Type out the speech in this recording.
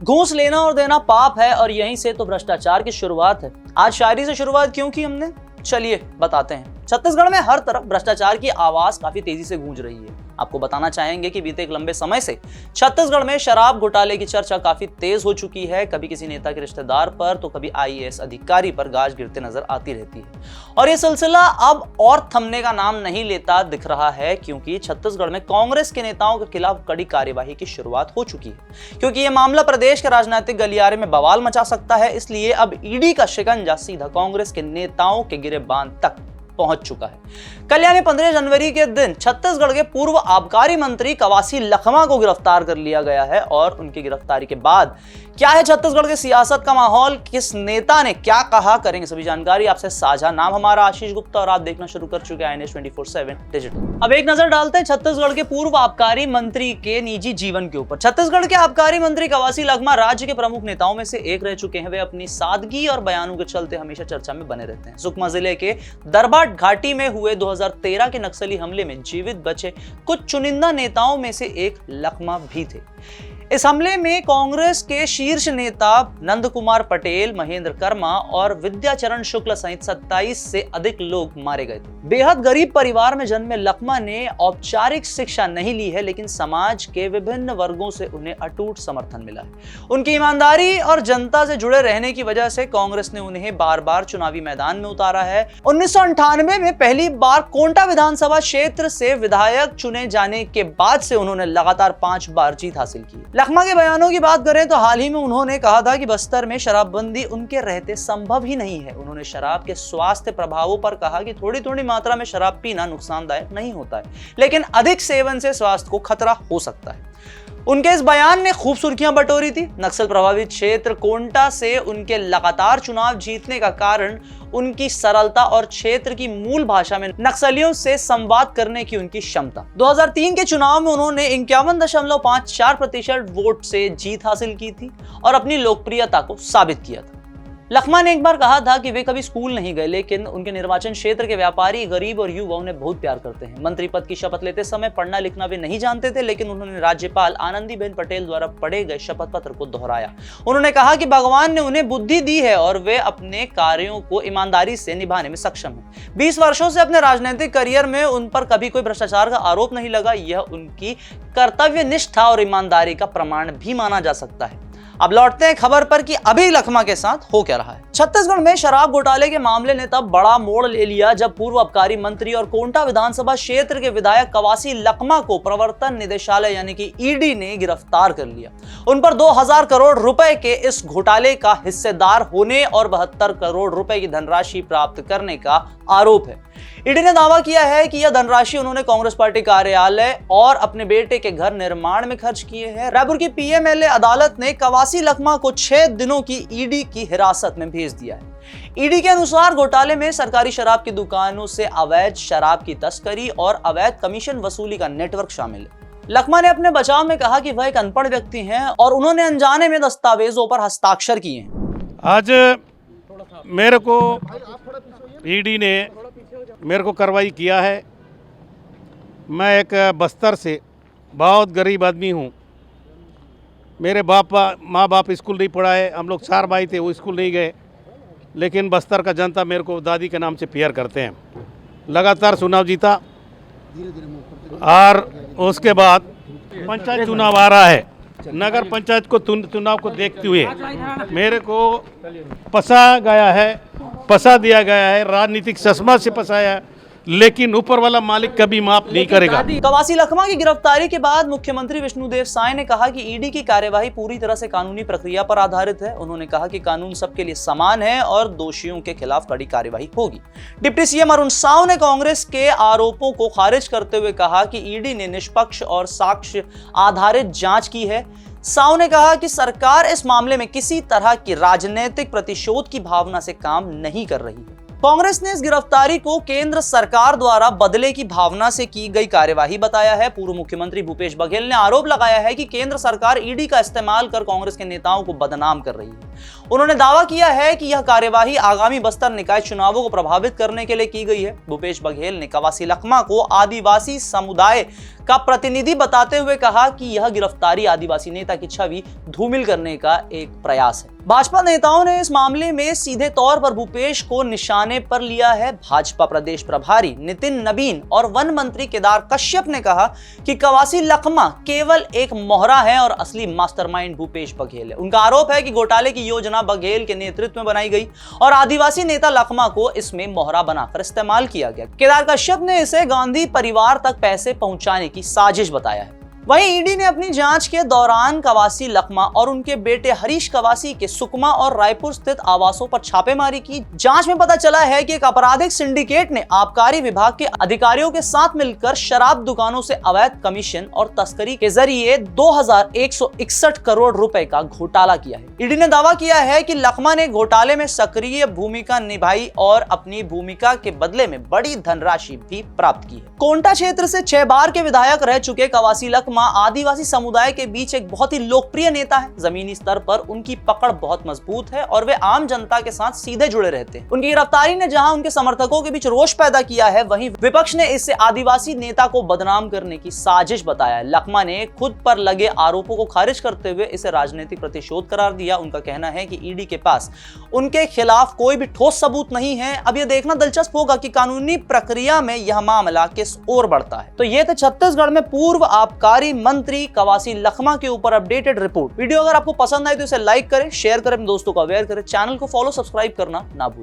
घूस लेना और देना पाप है और यहीं से तो भ्रष्टाचार की शुरुआत है। आज शायरी से शुरुआत क्यों की हमने, चलिए बताते हैं। छत्तीसगढ़ में हर तरफ भ्रष्टाचार की आवाज काफी तेजी से गूंज रही है। आपको बताना चाहेंगे कि बीते एक लंबे समय से छत्तीसगढ़ में शराब घोटाले की चर्चा काफी तेज हो चुकी है। कभी किसी नेता के रिश्तेदार पर तो कभी आईएएस अधिकारी पर गाज गिरते नजर आती रहती है और यह सिलसिला अब और थमने का नाम नहीं लेता दिख रहा है, क्योंकि छत्तीसगढ़ में कांग्रेस के नेताओं के खिलाफ कड़ी कार्यवाही की शुरुआत हो चुकी है। क्योंकि यह मामला प्रदेश के राजनीतिक गलियारे में बवाल मचा सकता है, इसलिए अब ईडी का शिकंजा सीधा कांग्रेस के नेताओं के गिरेबान तक पहुंच चुका है। कल यानी 15 जनवरी के दिन छत्तीसगढ़ के पूर्व आबकारी मंत्री कवासी लखमा को गिरफ्तार कर लिया गया है और उनकी गिरफ्तारी के बाद क्या है छत्तीसगढ़ के सियासत का माहौल, किस नेता ने क्या कहा, करेंगे सभी जानकारी आपसे साझा। नाम हमारा आशीष गुप्ता और आप देखना शुरू कर चुके हैं INS 24/7 डिजिटल। अब एक नजर डालते हैं छत्तीसगढ़ के पूर्व आबकारी मंत्री के निजी जीवन के ऊपर। छत्तीसगढ़ के आबकारी मंत्री कवासी लखमा राज्य के प्रमुख नेताओं में से एक रह चुके हैं। वे अपनी सादगी और बयानों के चलते हमेशा चर्चा में बने रहते हैं। सुकमा जिले के दरबाट घाटी में हुए 2013 के नक्सली हमले में जीवित बचे कुछ चुनिंदा नेताओं में से एक लखमा भी थे। इस हमले में कांग्रेस के शीर्ष नेता नंद कुमार पटेल, महेंद्र कर्मा और विद्याचरण शुक्ल सहित 27 से अधिक लोग मारे गए थे। बेहद गरीब परिवार में जन्मे लखमा ने औपचारिक शिक्षा नहीं ली है, लेकिन समाज के विभिन्न वर्गों से उन्हें अटूट समर्थन मिला है। उनकी ईमानदारी और जनता से जुड़े रहने की वजह से कांग्रेस ने उन्हें बार बार चुनावी मैदान में उतारा है। 1998 में पहली बार कोंटा विधानसभा क्षेत्र से विधायक चुने जाने के बाद से उन्होंने लगातार 5 बार जीत हासिल की। लखमा के बयानों की बात करें तो हाल ही में उन्होंने कहा था कि बस्तर में शराबबंदी उनके रहते संभव ही नहीं है। उन्होंने शराब के स्वास्थ्य प्रभावों पर कहा कि थोड़ी थोड़ी मात्रा में शराब पीना नुकसानदायक नहीं होता है, लेकिन अधिक सेवन से स्वास्थ्य को खतरा हो सकता है। उनके इस बयान ने खूब सुर्खियां बटोरी थी। नक्सल प्रभावित क्षेत्र कोंटा से उनके लगातार चुनाव जीतने का कारण उनकी सरलता और क्षेत्र की मूल भाषा में नक्सलियों से संवाद करने की उनकी क्षमता। 2003 के चुनाव में उन्होंने 51.54% वोट से जीत हासिल की थी और अपनी लोकप्रियता को साबित किया था। लखमा ने एक बार कहा था कि वे कभी स्कूल नहीं गए, लेकिन उनके निर्वाचन क्षेत्र के व्यापारी, गरीब और युवा उन्हें बहुत प्यार करते हैं। मंत्री पद की शपथ लेते समय पढ़ना लिखना वे नहीं जानते थे, लेकिन उन्होंने राज्यपाल आनंदीबेन पटेल द्वारा पढ़े गए शपथ पत्र को दोहराया। उन्होंने कहा कि भगवान ने उन्हें बुद्धि दी है और वे अपने कार्यों को ईमानदारी से निभाने में सक्षम हैं। 20 वर्षों से अपने राजनीतिक करियर में उन पर कभी कोई भ्रष्टाचार का आरोप नहीं लगा। यह उनकी कर्तव्य निष्ठा और ईमानदारी का प्रमाण भी माना जा सकता है। अब लौटते हैं खबर पर कि अभी लखमा के साथ हो क्या रहा है। छत्तीसगढ़ में शराब घोटाले के मामले ने तब बड़ा मोड़ ले लिया जब पूर्व आबकारी मंत्री और कोंटा विधानसभा क्षेत्र के विधायक कवासी लखमा को प्रवर्तन निदेशालय यानी कि ईडी ने गिरफ्तार कर लिया। उन पर 2000 करोड़ रुपए के इस घोटाले का हिस्सेदार होने और 72 करोड़ रुपए की धनराशि प्राप्त करने का आरोप है। ईडी ने दावा किया है कि यह धनराशि उन्होंने कांग्रेस पार्टी कार्यालय और अपने बेटे के घर निर्माण में खर्च किए हैं। रायपुर की पीएमएलए अदालत ने कवासी लखमा को 6 दिनों की ईडी की हिरासत में भेज दिया है। ईडी के अनुसार घोटाले में सरकारी शराब की दुकानों से अवैध शराब की तस्करी और अवैध कमीशन वसूली का नेटवर्क शामिल है। लखमा ने अपने बचाव में कहा कि वह एक अनपढ़ व्यक्ति हैं और उन्होंने अनजाने में दस्तावेजों पर हस्ताक्षर किए हैं। आज मेरे को ईडी ने मेरे को कार्रवाई किया है। मैं एक बस्तर से बहुत गरीब आदमी हूँ। मेरे माँ बाप स्कूल नहीं पढ़ाए, हम लोग 4 भाई थे, वो स्कूल नहीं गए, लेकिन बस्तर का जनता मेरे को दादी के नाम से प्यार करते हैं। लगातार चुनाव जीता और उसके बाद पंचायत चुनाव आ रहा है। नगर पंचायत को चुनाव को देखते हुए मेरे को फंसा दिया गया है, राजनीतिक चश्मा से फंसाया, लेकिन ऊपर वाला मालिक कभी माफ नहीं करेगा। कवासी लखमा की गिरफ्तारी के बाद मुख्यमंत्री विष्णुदेव साय ने कहा कि ईडी की कार्यवाही पूरी तरह से कानूनी प्रक्रिया पर आधारित है। उन्होंने कहा कि कानून सबके लिए समान है और दोषियों के खिलाफ कड़ी कार्यवाही होगी। डिप्टी सीएम अरुण साव ने कांग्रेस के आरोपों को खारिज करते हुए कहा कि ईडी ने निष्पक्ष और साक्ष्य आधारित जांच की है। साव ने कहा कि सरकार इस मामले में किसी तरह की राजनीतिक प्रतिशोध की भावना से काम नहीं कर रही है। कांग्रेस ने इस गिरफ्तारी को केंद्र सरकार द्वारा बदले की भावना से की गई कार्यवाही बताया है। पूर्व मुख्यमंत्री भूपेश बघेल ने आरोप लगाया है कि केंद्र सरकार ईडी का इस्तेमाल कर कांग्रेस के नेताओं को बदनाम कर रही है। उन्होंने दावा किया है कि यह कार्यवाही आगामी बस्तर निकाय चुनावों को प्रभावित करने के लिए की गई है। भूपेश बघेल ने कवासी लखमा को आदिवासी समुदाय का प्रतिनिधि बताते हुए कहा कि यह गिरफ्तारी आदिवासी नेता की छवि धूमिल करने का एक प्रयास है। भाजपा नेताओं ने इस मामले में सीधे तौर पर भूपेश को निशाने पर लिया है। भाजपा प्रदेश प्रभारी नितिन नबीन और वन मंत्री केदार कश्यप ने कहा कि कवासी लखमा केवल एक मोहरा है और असली मास्टरमाइंड भूपेश बघेल है। उनका आरोप है कि घोटाले की योजना बघेल के नेतृत्व में बनाई गई और आदिवासी नेता लखमा को इसमें मोहरा बनाकर इस्तेमाल किया गया। केदार कश्यप ने इसे गांधी परिवार तक पैसे पहुंचाने की साजिश बताया है। वहीं ईडी ने अपनी जांच के दौरान कवासी लखमा और उनके बेटे हरीश कवासी के सुकमा और रायपुर स्थित आवासों पर छापेमारी की। जांच में पता चला है कि एक आपराधिक सिंडिकेट ने आबकारी विभाग के अधिकारियों के साथ मिलकर शराब दुकानों से अवैध कमीशन और तस्करी के जरिए 2161 करोड़ रुपए का घोटाला किया है। ईडी ने दावा किया है कि लखमा ने घोटाले में सक्रिय भूमिका निभाई और अपनी भूमिका के बदले में बड़ी धनराशि भी प्राप्त की है। कोंटा क्षेत्र से 6 बार के विधायक रह चुके कवासी लखमा आदिवासी समुदाय के बीच एक बहुत ही लोकप्रिय नेता है। जमीनी स्तर पर उनकी पकड़ बहुत मजबूत है और वे आम जनता के साथ सीधे जुड़े रहते हैं। उनकी गिरफ्तारी ने जहां उनके समर्थकों के बीच रोष पैदा किया है, वहीं विपक्ष ने इसे आदिवासी नेता को बदनाम करने की साजिश बताया है। लखमा ने खुद पर लगे आरोपों को खारिज करते हुए इसे राजनीतिक प्रतिशोध करार दिया। उनका कहना है कि ईडी के पास उनके खिलाफ कोई भी ठोस सबूत नहीं है। अब यह देखना दिलचस्प होगा कि कानूनी प्रक्रिया में यह मामला किस ओर बढ़ता है। तो ये थे छत्तीसगढ़ में पूर्व आबकारी मंत्री कवासी लखमा के ऊपर अपडेटेड रिपोर्ट। वीडियो अगर आपको पसंद आए तो इसे लाइक करें, शेयर करें, अपने दोस्तों को अवेयर करें, चैनल को फॉलो सब्सक्राइब करना ना भूलें।